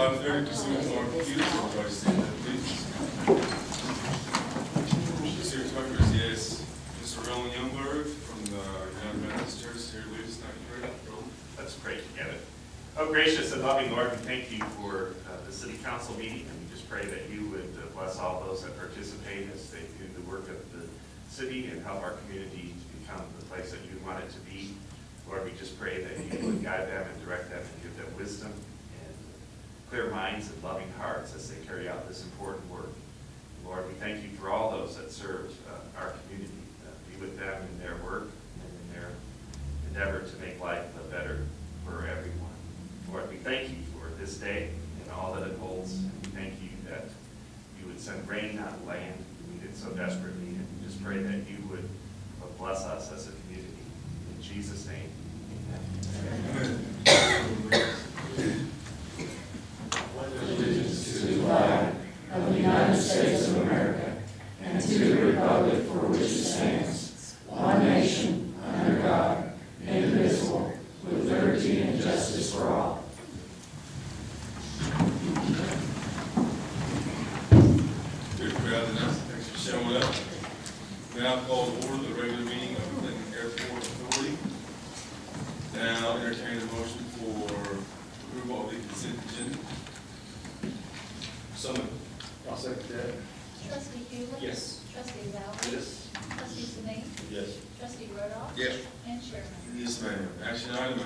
5:30, proceed to our computers, everybody stand up, please. Mr. Tucker is yes. Mr. Roland Youngberg from the United Methodist Church here to lead us tonight in prayer. Roland. Let's pray together. Oh, gracious and loving Lord, we thank you for the city council meeting, and we just pray that you would bless all those that participate as they do the work of the city and help our community to become the place that you want it to be. Lord, we just pray that you would guide them and direct them and give them wisdom and clear minds and loving hearts as they carry out this important work. Lord, we thank you for all those that serve our community. Be with them in their work and in their endeavor to make life better for everyone. Lord, we thank you for this day and all that it holds. And we thank you that you would send rain on the land. We need it so desperately. And we just pray that you would bless us as a community. In Jesus' name, amen. Allegiance to the flag of the United States of America and to the republic for which it stands, one nation, under God, indivisible, with liberty and justice for all. Good crowd tonight. Thanks for showing up. Now call to order the regular meeting of Clinton Airport Authority. Now entertain a motion for approval of the consent agenda. So moved. I'll second that. Trustee Hughley? Yes. Trustee Valerie? Yes. Trustee Sneed? Yes. Trustee Rudolph? Yes. And Chairman? Yes, ma'am. Action item A.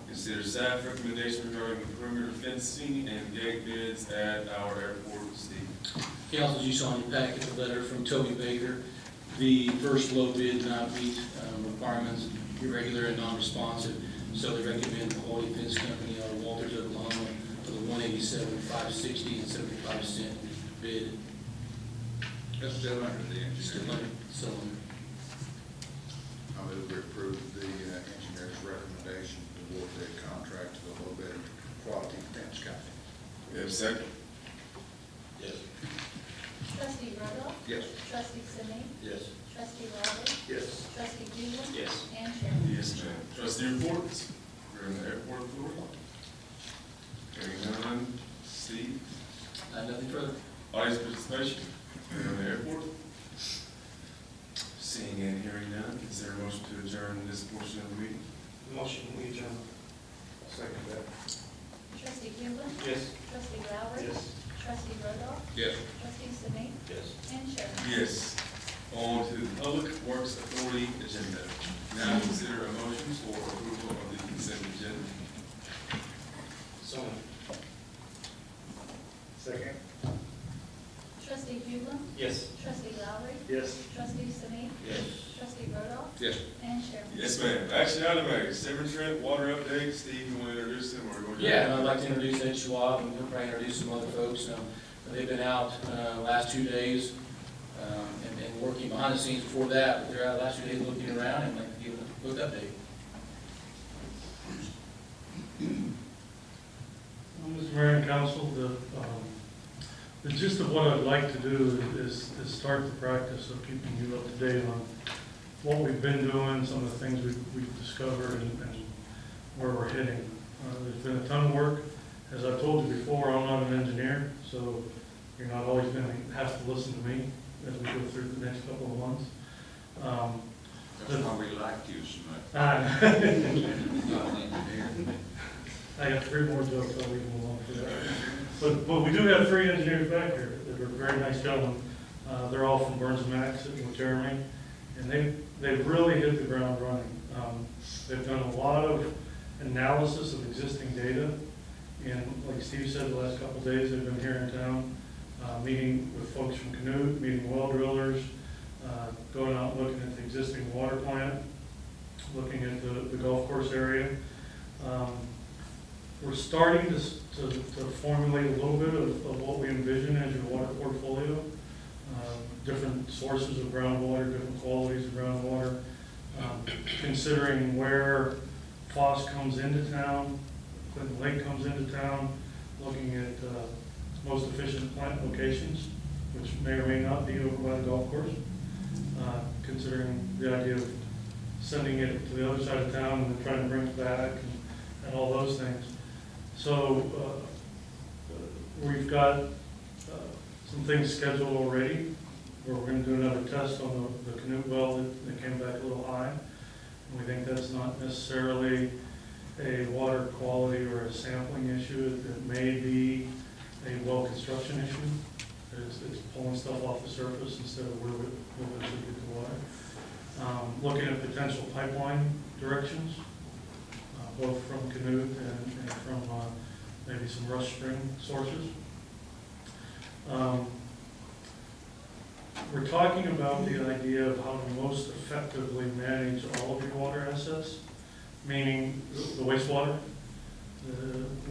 Consider staff recommendation regarding the perimeter fencing and gate bids at our airport. Steve. Council, as you saw in your packet, a letter from Toby Baker. The first low bid did not meet requirements, irregular and non-responsive, so they recommend the Quality Fence Company out of Walters, Oklahoma, for the $187,560 and 75-cent bid. That's still under the engineer. So, I move to approve the engineer's recommendation to award the contract to the low bid Quality Fence Company. We have a second. Yes. Trustee Rudolph? Yes. Trustee Sneed? Yes. Trustee Valerie? Yes. Trustee Hughley? Yes. And Chairman? Yes, ma'am. Trustee reports. We're in the airport authority. Hearing none. Steve. nothing further. Audience participation. We're in the airport. Seeing and hearing none, is there a motion to adjourn this portion of the meeting? Motion, we adjourn. Second that. Trustee Hughley? Yes. Trustee Valerie? Yes. Trustee Rudolph? Yes. Trustee Sneed? Yes. And Chairman? Yes. On to the Public Works Authority agenda. Now consider a motion for approval of the consent agenda. So moved. Second. Trustee Hughley? Yes. Trustee Valerie? Yes. Trustee Sneed? Yes. Trustee Rudolph? Yes. And Chairman? Yes, ma'am. Action item A, Severn Trent water update. Steve, you want to introduce them or go? Yeah, and I'd like to introduce Ed Schwab, and we'll probably introduce some other folks. They've been out last 2 days and working behind the scenes before that, but they're out last 2 days looking around and like to give a quick update. Mr. Mayor and Council, the gist of what I'd like to do is start the practice of keeping you up to date on what we've been doing, some of the things we've discovered, and where we're heading. There's been a ton of work. As I've told you before, I'm not an engineer, so you're not always going to have to listen to me as we go through the next couple of months. That's why we liked you so much. I Not an engineer. have 3 more jokes, I'll leave them alone for that. But we do have 3 engineers back here that are very nice gentlemen. They're all from Burns & Max, sitting with Jeremy, and they've really hit the ground running. They've done a lot of analysis of existing data, and like Steve said, the last couple of days they've been here in town, meeting with folks from Canute, meeting well drillers, going out and looking at the existing water plant, looking at the golf course area. We're starting to formulate a little bit of what we envision as your water portfolio. Different sources of groundwater, different qualities of groundwater, considering where Foss comes into town, Clinton Lake comes into town, looking at most efficient plant locations, which may or may not be over by the golf course, considering the idea of sending it to the other side of town and then trying to bring it back and all those things. So we've got some things scheduled already, where we're gonna do another test on the Canute well that came back a little high. And we think that's not necessarily a water quality or a sampling issue. It may be a well construction issue. It's pulling stuff off the surface instead of where we should get the water. Looking at potential pipeline directions, both from Canute and from maybe some rush spring sources. We're talking about the idea of how to most effectively manage all of your water assets, meaning the wastewater.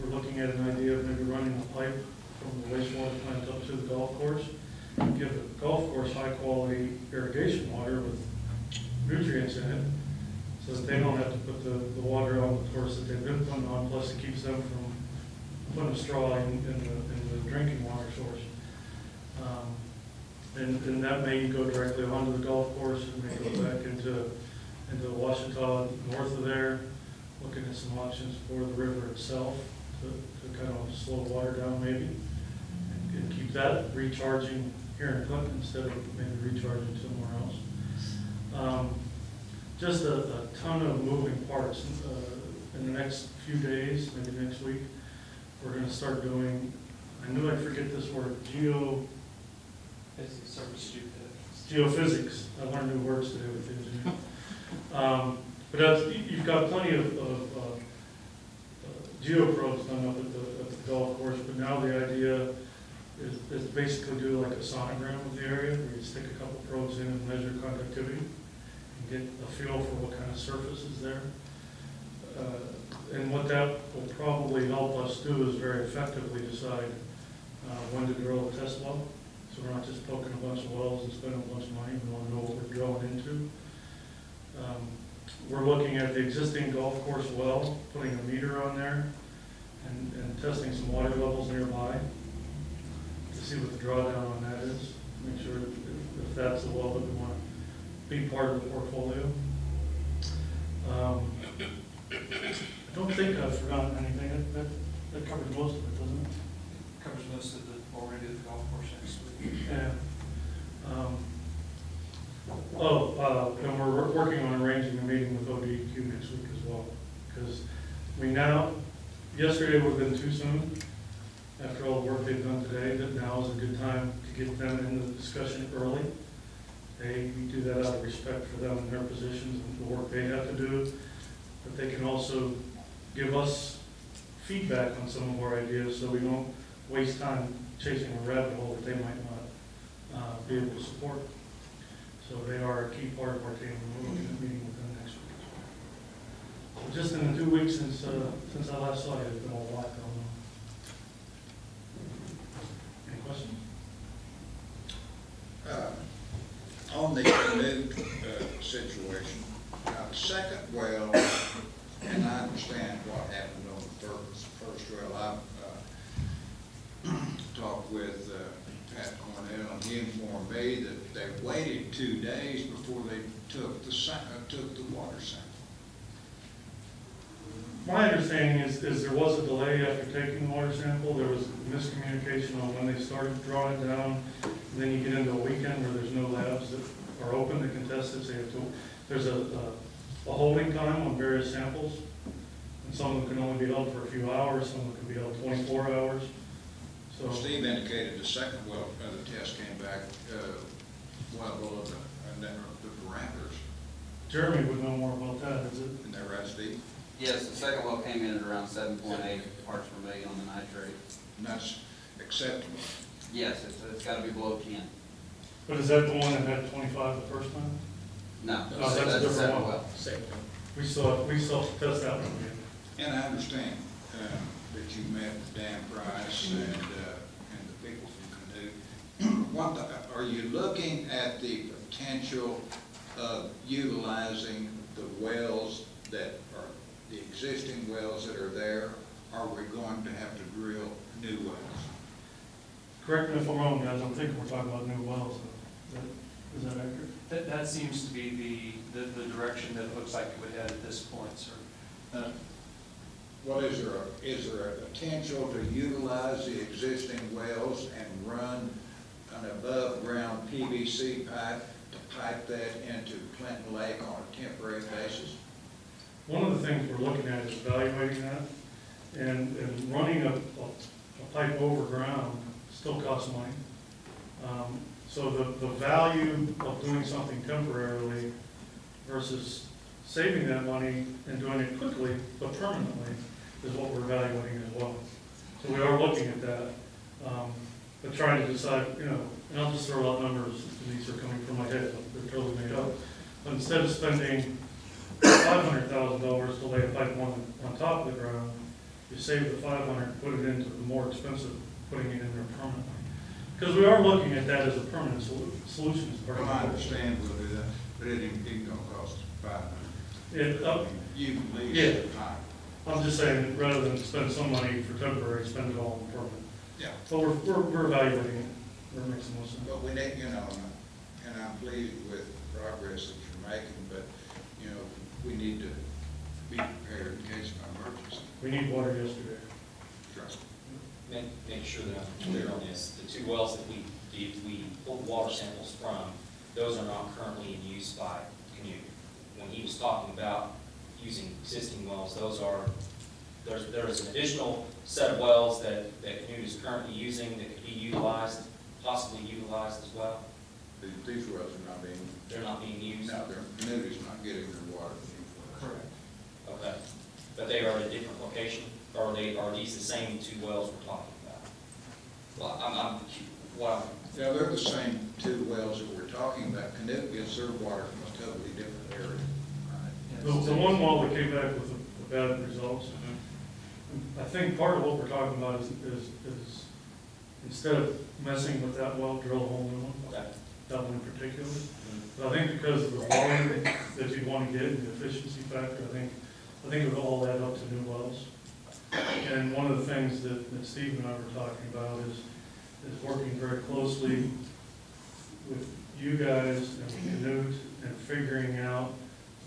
We're looking at an idea of maybe running a pipe from the wastewater plant up to the golf course, give the golf course high-quality irrigation water with nutrients in it, so that they don't have to put the water on the course that they've been putting on, plus it keeps them from putting a straw in the drinking water source. And that may go directly onto the golf course, and may go back into the Washita north of there, looking at some options for the river itself to kind of slow water down maybe, and keep that recharging here in Clinton instead of maybe recharging somewhere else. Just a ton of moving parts. In the next few days, maybe next week, we're going to start doing, I knew I'd forget this word, geophysics. I learned new words today with engineering. But you've got plenty of geoprobes done up at the golf course, but now the idea is basically do like a sonogram of the area, where you stick a couple probes in and measure conductivity, and get a feel for what kind of surface is there. And what that will probably help us do is very effectively decide when to drill a test well. So we're not just poking a bunch of wells and spending a bunch of money. We want to know what we're drilling into. We're looking at the existing golf course well, putting a meter on there, and testing some water levels nearby to see what the drawdown on that is. Make sure if that's a well that we want to be part of the portfolio. I don't think I've forgotten anything. That covers most of it, doesn't it? Covers most of the, already the golf course next week. Yeah. And we're working on arranging a meeting with ODEQ next week as well. Because yesterday would have been too soon, after all the work they've done today, that now is a good time to get them in the discussion early. We do that out of respect for them and their positions and the work they have to do. But they can also give us feedback on some of our ideas, so we don't waste time chasing a rabbit hole that they might not be able to support. So they are a key part of our team, and we're looking at meeting with them next week. So just in the 2 weeks since I last saw you, it's been a lot going on. Any questions? On the Canute situation, the second well, and I understand what happened on the first well. I talked with Pat Cornell, and he informed me that they waited 2 days before they took the water sample. My understanding is there was a delay after taking the water sample. There was miscommunication on when they started drawing it down. And then you get into a weekend where there's no labs that are open to contest it. So there's a holding time on various samples. And some of them can only be held for a few hours, some of them can be held 24 hours. So Steve indicated the second well, the test came back well below the parameters. Jeremy would know more about that, is it? Isn't that right, Steve? Yes, the second well came in at around 7.8 parts per million on the nitrate. And that's acceptable. Yes, it's got to be below 10. But is that the one that had 25 the first time? No, Oh, that's a the different second one. well. Second one. We still test that one again. And I understand that you met with Dan Price and the people from Canute. Are you looking at the potential of utilizing the wells that are the existing wells that are there? Are we going to have to drill new wells? Correct me if I'm wrong, guys, I'm thinking we're talking about new wells. Is that accurate? That seems to be the direction that it looks like it would head at this point, sir. Well, is there a potential to utilize the existing wells and run an above-ground PVC pipe to pipe that into Clinton Lake on a temporary basis? One of the things we're looking at is evaluating that, and running a pipe over ground still costs money. So the value of doing something temporarily versus saving that money and doing it quickly but permanently is what we're evaluating as well. So we are looking at that, but trying to decide, and I'll just throw out numbers, and these are coming from my head, they're totally made up. But instead of spending $500,000 to lay a pipe on top of the ground, you save the $500, put it into the more expensive, putting it in there permanently. Because we are looking at that as a permanent solution. As part of Well, I the- understand we'll do that, but it ain't gonna cost $500. You can lease Yeah. the pipe. I'm just saying, rather than spend some money for temporary, spend it all on permanent. Yeah. But we're evaluating it, where it makes the most sense. But we need, and I'm pleased with the progress that you're making, but, we need to be prepared in case of emergency. We need water yesterday. Trust me. Make sure that I'm clear on this, the two wells that we pulled water samples from, those are not currently in use by Canute. When he was talking about using existing wells, there's an additional set of wells that Canute is currently using that could be utilized, possibly utilized as well. These wells are not being, They're not being used? no, their community's not getting their water. Correct. Okay. But they are at a different location, or are these the same two wells we're talking about? Well, Yeah, they're the same two wells that we're talking about. Canute gets their water from a totally different area. The one well that came back with the bad results, I think part of what we're talking about is instead of messing with that well, drill a whole new one. Okay. That one in particular. But I think because of the volume that you want to get and the efficiency factor, I think it would all add up to new wells. And one of the things that Steve and I were talking about is working very closely with you guys and Canute and figuring out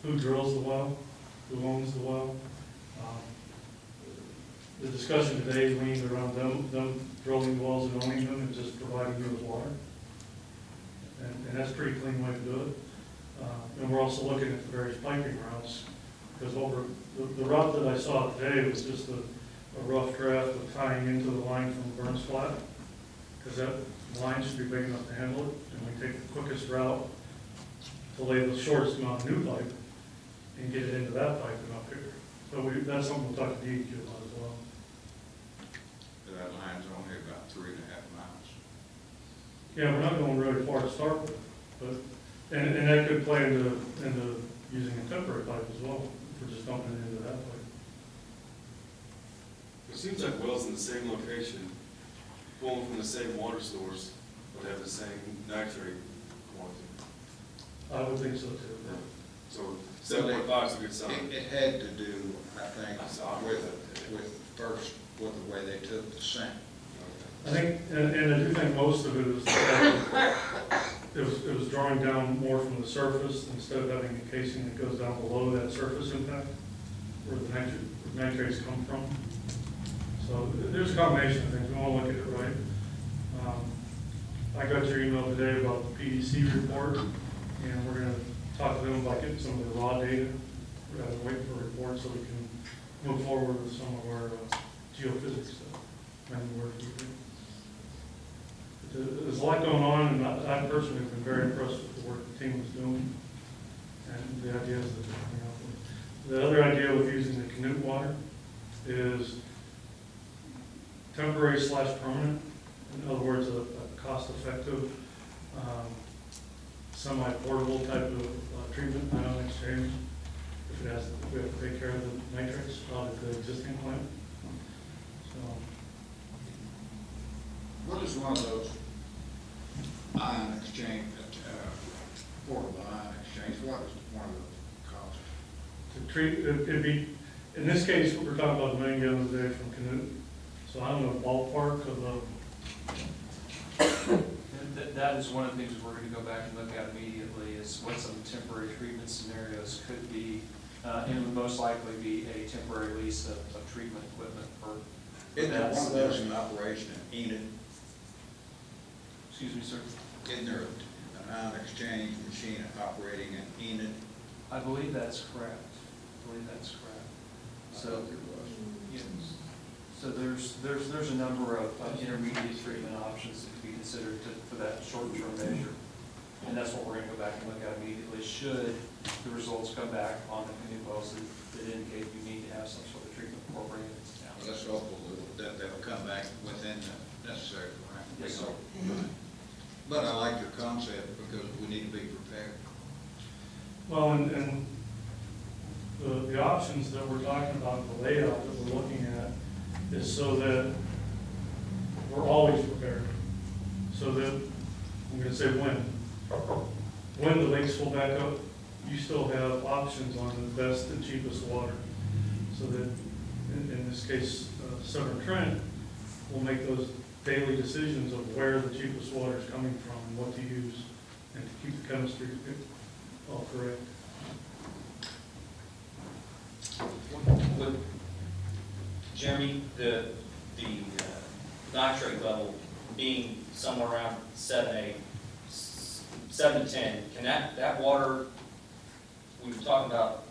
who drills the well, who owns the well. The discussion today leaned around them drilling wells and owning them and just providing you with water. And that's a pretty clean way to do it. And we're also looking at the various piping routes, because the route that I saw today was just a rough draft of tying into the line from Burns Flat, because that line should be big enough to handle it, and we take the quickest route to lay the shortest amount of new pipe and get it into that pipe and up here. So that's something we'll talk to DEQ about as well. That line's only about 3.5 miles. Yeah, we're not going really far to start with, but, and that could play into using a temporary pipe as well, if we're just dumping it into that pipe. It seems like wells in the same location, pulling from the same water source, would have the same nitrate quantity. I would think so too. So 7.5 is a good sign. It had to do, I think, with the way they took the sample. I think, and I do think most of it is the fact that it was drawing down more from the surface instead of having a casing that goes down below that surface impact, where the nitrates come from. So there's a combination of things. We want to look at it right. I got your email today about the PDC report, and we're going to talk to them about getting some of the raw data, rather than wait for a report so we can move forward with some of our geophysics stuff. And work we do. There's a lot going on, and I personally have been very impressed with the work the team was doing and the ideas that they're coming up with. The other idea with using the Canute water is temporary / permanent. In other words, a cost-effective, semi-portable type of treatment, ion exchange. If we have to take care of the nitrates out of the existing plant. So, What is one of those ion exchange, portable ion exchange, what is one of those costs? to treat, it'd be, in this case, we're talking about 1 million gallons a day from Canute. So I don't know, ballpark of the, That is one of the things we're going to go back and look at immediately, is what some temporary treatment scenarios could be. And it would most likely be a temporary lease of treatment equipment for Isn't there that one of those scenario. in operation in Enid? Excuse me, sir. Isn't there an ion exchange machine operating in Enid? I believe that's correct. I believe that's correct. I So, thought there was. yes. So there's a number of intermediate treatment options that could be considered for that short-term measure. And that's what we're gonna go back and look at immediately, should the results come back on the canoe wells that indicate you need to have some sort of treatment incorporated. Let's hope that they'll come back within the necessary parameters. Yes, sir. But I like your concept because we need to be prepared. Well, and the options that we're talking about, the layout that we're looking at, is so that we're always prepared. So that, I'm gonna say when the lakes fill back up, you still have options on the best and cheapest water. So that, in this case, Severn Trent will make those daily decisions of where the cheapest water is coming from and what to use, and to keep the chemistry all correct. Would, Jeremy, the nitrate level being somewhere around 7 to 10, can that water, we were talking about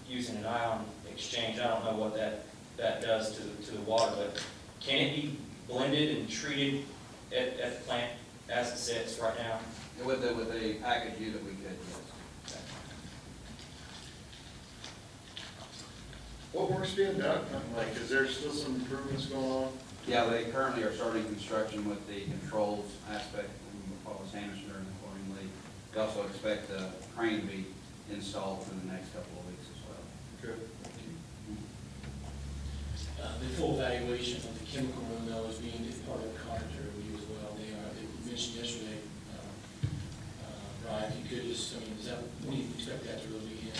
using an ion exchange, I don't know what that does to the water, but can it be blended and treated at the plant as it sits right now? With a package unit, we could, yes. What work's being done, Mike? Is there still some improvements going on? Yeah, they currently are starting construction with the controls aspect, and what was Hamish learned accordingly. We also expect the crane to be installed within the next couple of weeks as well. Good. The full evaluation of the chemical room, though, is being part of the contractor review as well. They mentioned yesterday, Brian, if you could just, I mean, is that, when do you expect that to really begin?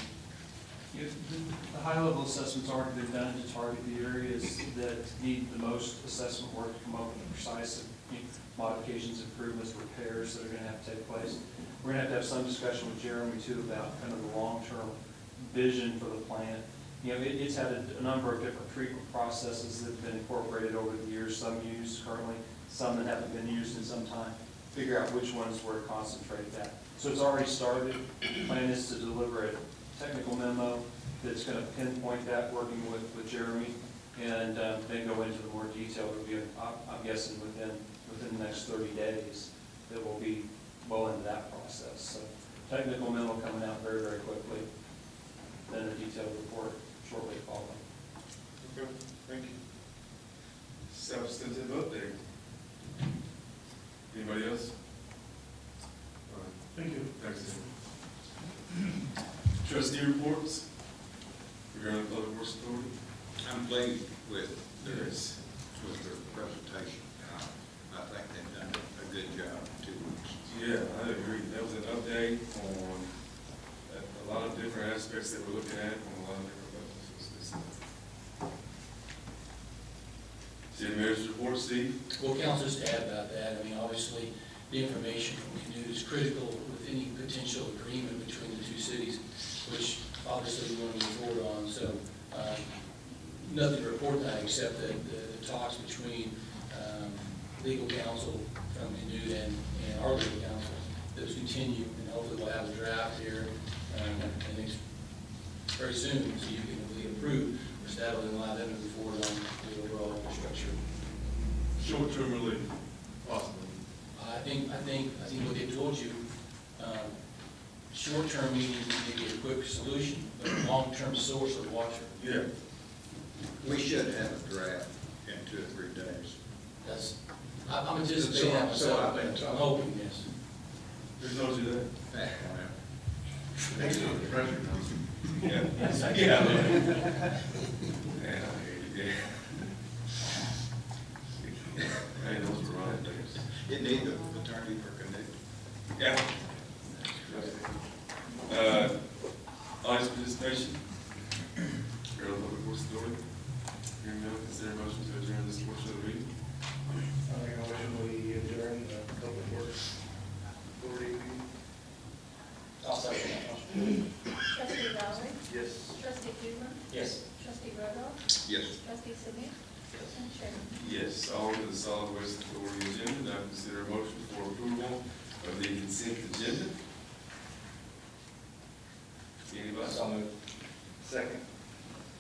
The high-level assessment's already been done to target the areas that need the most assessment work to come up with the precise modifications, improvements, repairs that are gonna have to take place. We're gonna have some discussion with Jeremy too about kind of the long-term vision for the plant. You know, it's had a number of different treatment processes that have been incorporated over the years, some used currently, some that haven't been used in some time. Figure out which ones we're concentrated at. So it's already started. The plan is to deliver a technical memo that's going to pinpoint that, working with Jeremy, and then go into the more detailed review. I'm guessing within the next 30 days that we'll be well into that process. So technical memo coming out very, very quickly, then a detailed report shortly following. Okay, thank you. Substantive update. Anybody else? All right, Thank you. thanks. Trustee reports regarding the Public Works Authority? I'm pleased with their Yes. presentation. I think they've done a good job in 2 weeks. Yeah, I agree. That was an update on a lot of different aspects that we're looking at on a lot of different levels. City Manager's report, Steve? Well, Council, just to add about that, I mean, obviously, the information from Canute is critical with any potential agreement between the two cities, which obviously we want to move forward on. So, nothing to report tonight except that the talks between legal counsel from Canute and our legal counsel, those continue, and hopefully we'll have a draft here, I think very soon, so you can hopefully approve, which that will allow them to move forward on the overall infrastructure. Short-term relief, possibly. I think what they told you, short-term meaning maybe a quick solution, but a long-term source of water. Yeah. We should have a draft in 2 or 3 days. That's, I'm anticipating that myself, but I'm hoping, yes. Who told you that? Well, Thanks for the pressure. Yeah. Yes, I Yeah. can. Man, I hate it, yeah. Hey, those were wrong things. It needs an attorney for Canute. Yeah. Audience participation. Girl, Public Works Authority. Hearing none, consider a motion to adjourn this portion of the meeting. I make a motion we adjourn the Public Works Authority meeting. I'll second that motion. Trustee Valerie? Yes. Trustee Huber? Yes. Trustee Randolph? Yes. Trustee Sidney? And Chairman? Yes, all to the Solid Waste Authority agenda. now consider a motion for approval of the consent agenda. Anybody? So moved. Second.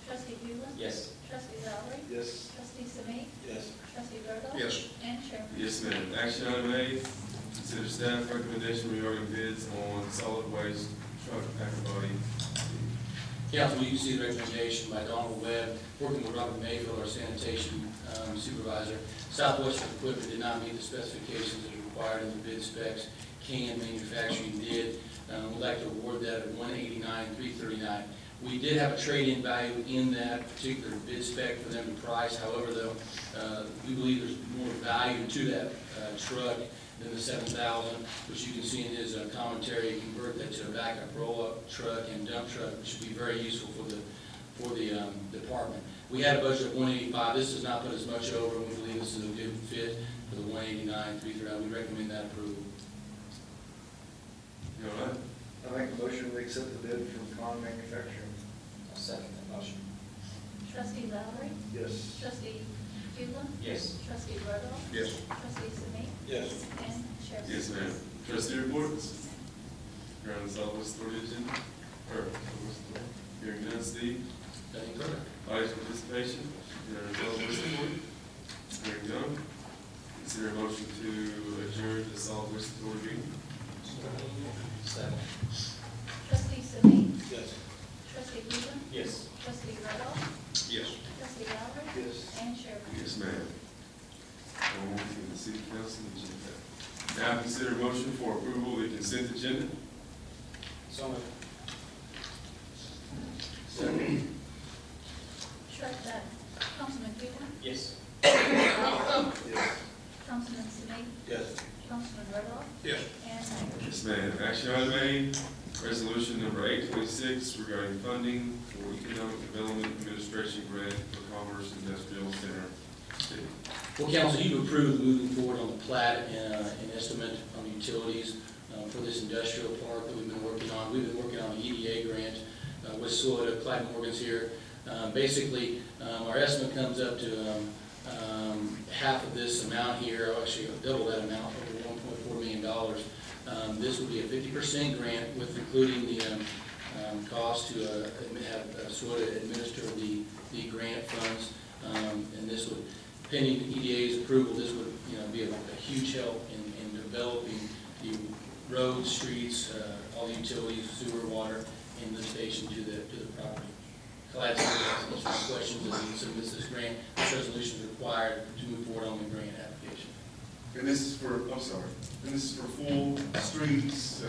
Trustee Hulen? Yes. Trustee Valerie? Yes. Trustee Simi? Yes. Trustee Randall? Yes. And Chairman? Yes, ma'am. Action item A, consider staff recommendation regarding bids on solid waste truck packer body. Council, you can see the recommendation by Donald Webb, working with Robert Mayfield, our sanitation supervisor. Southwestern Equipment did not meet the specifications that are required in the bid specs. Can Manufacturing did. We'd like to award that at $189,339. We did have a trade-in value in that particular bid spec for them to price. However, though, we believe there's more value to that truck than the $7,000, which you can see in his commentary. Convert that to a backup roll-up truck and dump truck, which should be very useful for the department. We had a budget of $185. This does not put us much over, and we believe this is a good fit for the $189,339. We recommend that approval. You all right? I make a motion we accept the bid from Con Manufacturing. I'll second that motion. Trustee Valerie? Yes. Trustee Hulen? Yes. Trustee Randall? Yes. Trustee Simi? Yes. And Chairman? Yes, ma'am. Trustee reports. You're on the Southwest Authority agenda. Hearing none, Steve. Nothing further. Audience participation. You're on the Southwest Authority. Hearing none. Consider a motion to adjourn the Southwest Authority meeting. Second. Trustee Simi? Yes. Trustee Hulen? Yes. Trustee Randall? Yes. Trustee Valerie? Yes. And Chairman? Yes, ma'am. On to the city council agenda. Now consider a motion for approval of the consent agenda. So moved. Second. Councilman Hulen? Yes. Yes. Councilman Simi? Yes. Councilman Randall? Yes. And Mayor? Yes, ma'am. Action item A, resolution number 826 regarding funding for economic development administration grant for Commerce Industrial Center. Well, council, you've approved moving forward on the plat and estimate on utilities for this industrial park that we've been working on. We've been working on an EDA grant with SOIDA. Clyde Morgan's here. Basically, our estimate comes up to half of this amount here, or actually double that amount, over $1.4 million. This would be a 50% grant with including the cost to have SOIDA administer the grant funds. And this would, pending EDA's approval, this would be a huge help in developing the roads, streets, all the utilities, sewer, water, in the station to the property. Glad to answer any questions as he submits this grant. This resolution is required to move forward on the grant application. And this is for, I'm sorry, and this is for full streets,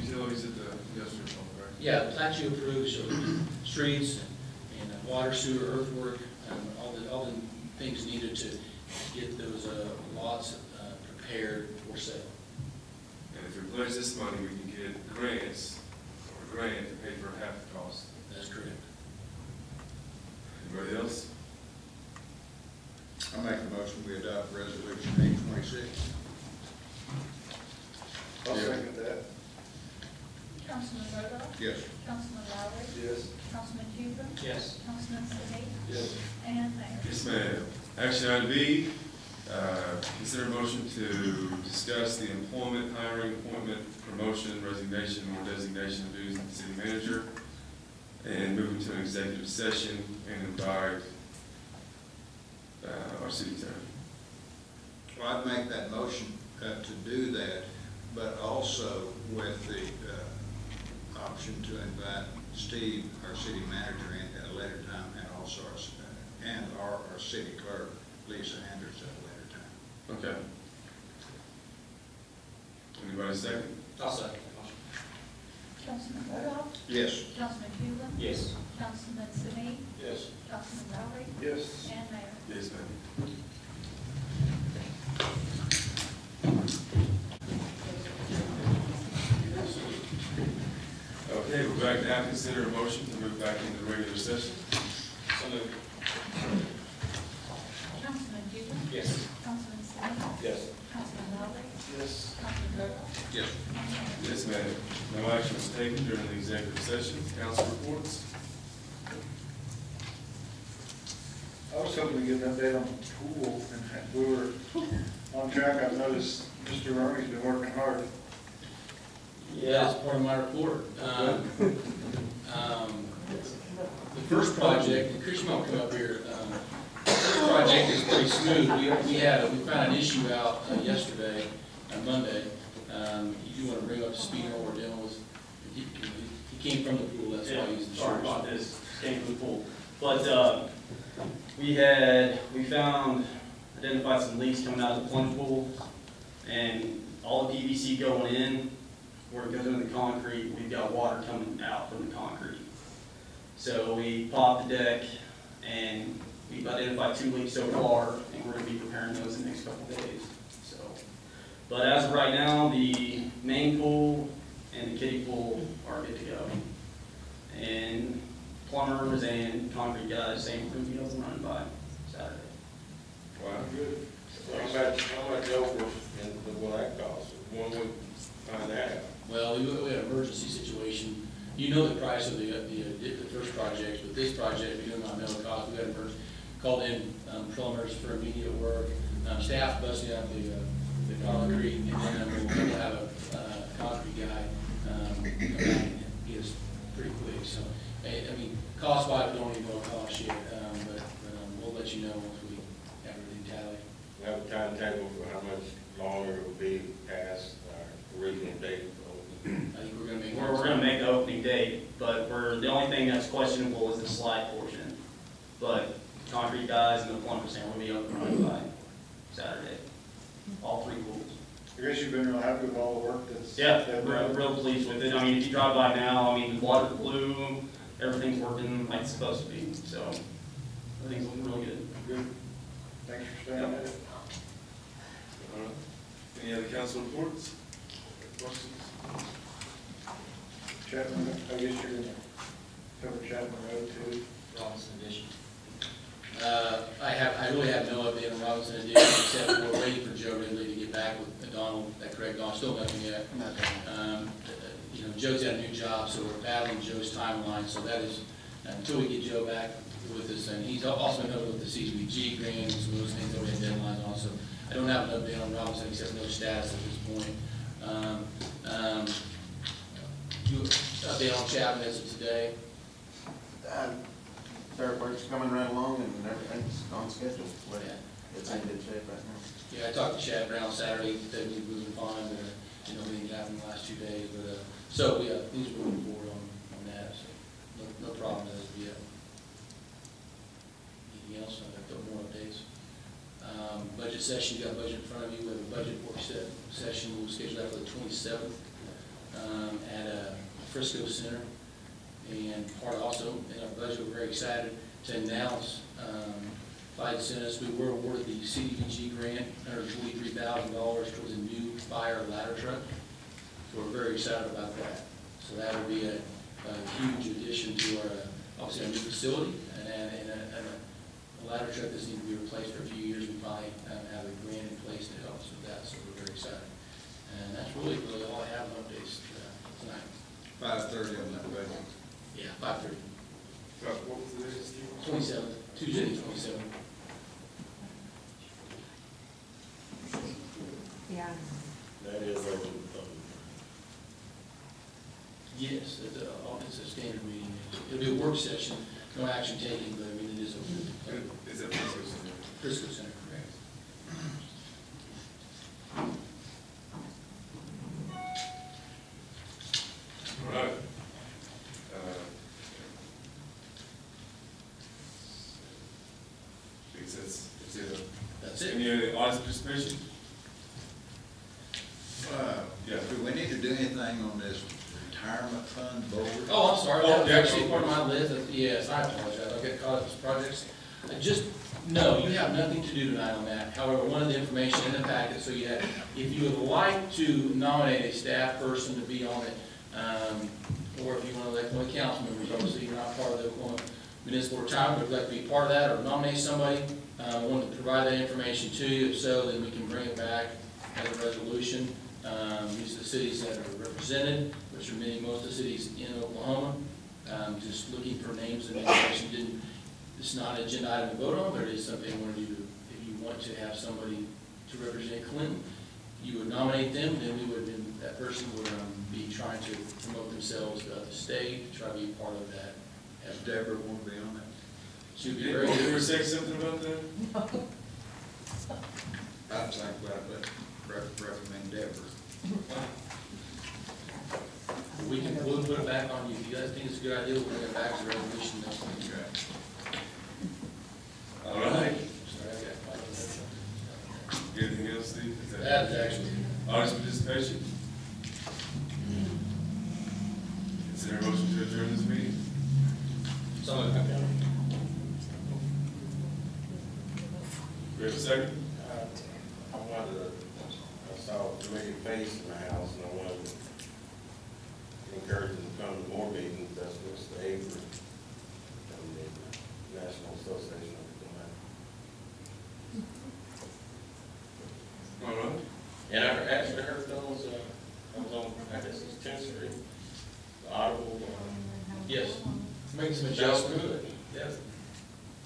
utilities at the industrial park, right? Yeah, the plat you approved shows streets and water, sewer, earthwork, all the things needed to get those lots prepared for sale. And if we pledge this money, we can get grants, or a grant to pay for half the cost. That's correct. Anybody else? I make a motion we adopt resolution 826. I'll second that. Councilman Randall? Yes. Councilman Lowry? Yes. Councilman Hulen? Yes. Councilman Simi? Yes. And Mayor? Yes, ma'am. Action item B, consider a motion to discuss the employment, hiring, appointment, promotion, resignation, or designation of duties of the city manager, and move into an executive session and invite our city attorney. Well, I'd make that motion to do that, but also with the option to invite Steve, our city manager, in at a later time, and also our city clerk, Lisa Andrews, at a later time. Okay. Anybody second? I'll second that motion. Councilman Randall? Yes. Councilman Hulen? Yes. Councilman Simi? Yes. Councilman Lowry? Yes. And Mayor? Yes, ma'am. Okay, we're back now. Consider a motion to move back into regular session. So moved. Councilman Hulen? Yes. Councilman Simi? Yes. Councilman Lowry? Yes. Councilman Randall? Yes. And Mayor? Yes, ma'am. No action was taken during the executive session. Council reports. I was hoping to get an update on the pool, and we were On track, I've noticed Mr. Army's been working hard. Yeah, it's part of my report. The first project, and Chris, you might come up here, the first project is pretty smooth. We found an issue out yesterday, on Monday. You do want to bring up to speed on what we're dealing with. He came from the pool, that's why he's the Sorry short. about this, came from the pool. But, identified some leaks coming out of the plunge pool, and all the PVC going in, where it goes into the concrete, we've got water coming out from the concrete. So we popped the deck, and we've identified 2 leaks so far, and we're gonna be repairing those in the next couple of days, so. But as of right now, the main pool and the kiddie pool are good to go. And plumbers and concrete guys, same gonna be able to run by Saturday. Wow, good. How much over and will that cost? When we find that out? Well, we had an emergency situation. You know the price of the first project, but this project, we do not know the cost. We had an emergency, called in plumbers for immediate work, staff busting out the concrete, and then we'll have a concrete guy come back and get us pretty quick. So, I mean, cost-wise, we don't even know what it costs yet, but we'll let you know once we have everything tallied. Have a timetable for how much longer it will be past our original date. I think we're gonna make. We're gonna make the opening date, but the only thing that's questionable is the slide portion. But concrete guys and the plumbers saying we'll be open and running by Saturday, all 3 pools. I guess you've been real happy with all the work that's. Yeah, we're real pleased with it. I mean, if you drive by now, I mean, the water's blue, everything's working like it's supposed to be, so everything's looking really good. Good. Thanks for staying at it. Any other council reports? Questions? Chapman, I guess you're gonna cover Chapman Road too. Robinson Edition. I really have no update on Robinson Edition, except we're waiting for Joe Ridley to get back with Donald, that correct, Donald, still nothing yet. You know, Joe's got a new job, so we're battling Joe's timeline, so that is, until we get Joe back with us, and he's also been over with the CDBG grant, and some of those things that we had deadlines on, so I don't have an update on Robinson, except no status at this point. You update on Chapman as of today? Their work's coming right along and everything's on schedule. Yeah. It's in good shape right now. Yeah, I talked to Chad Brown Saturday, he said he's moving fine, but, you know, anything happened the last 2 days, but, so, yeah, things are moving forward on that, so, no problem as of yet. Anything else? I've got more updates. Budget session, you got a budget in front of you, we have a budget work session, we'll schedule that for the 27th, at, Frisco Center. And part also, in our budget, we're very excited to announce, Clyde sent us, we were awarded the CDBG grant, $143,000 towards a new fire ladder truck. So we're very excited about that. So that will be a huge addition to our, obviously, our new facility, and a ladder truck that's needed to be replaced for a few years. We finally have a grant in place to help us with that, so we're very excited. And that's really all I have on updates tonight. 5:30 on that budget. Yeah, 5:30. What was the date? 27th, Tuesday, 27th. Yeah. That is open. Yes, it's a standard meeting. It'll be a work session, no action taken, but I mean, it is open. Is it Frisco Center? Frisco Center, correct. All right. That's it. Any other audience participation? Yeah. Do we need to do anything on this retirement fund board? Oh, I'm sorry, Oh, that was yeah, actually no. part of my list. Yes, I apologize, I'll get caught up with this projects. No, you have nothing to do tonight on that. However, one of the information in the packet, so you have, if you would like to nominate a staff person to be on it, or if you want to elect one of the council members, obviously you're not part of the Oklahoma Municipal Retirement, but if you'd like to be part of that or nominate somebody, I wanted to provide that information to you. If so, then we can bring it back as a resolution. These are the cities that are represented, which are most of the cities in Oklahoma. Just looking for names and information. It's not an agenda item to vote on, but it is something where if you want to have somebody to represent Clinton. You would nominate them, then we would, then that person would be trying to promote themselves to state, to try to be part of that. If Deborah won't be on it. She'd be Did very you ever good. say something about that? I'd think about that, recommend Deborah. We'll put it back on you. If you guys think it's a good idea, we'll bring it back to resolution next week. All right. Sorry, I got caught up. Anything else, Steve? Is That is actually. Audience participation? Consider a motion to adjourn this meeting? So moved. We have a second? I wanted to, I saw a familiar face in the house, and I wanted to encourage them to come to more meetings. That's Mr. Avery from the National Association of the All right. And I actually heard those, I was on, I guess it's 10th Street, the Audible. Yes. Make some Sounds adjustments. good. Yes.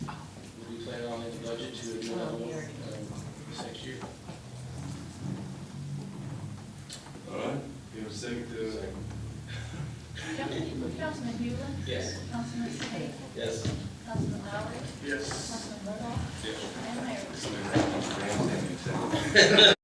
We'll be planning on in the budget to do another one this next year. All right. We have a second to. Councilman Hewland? Yes. Councilman State? Yes. Councilman Lowry? Yes. Councilman Rodoff? Yes. And Mayor?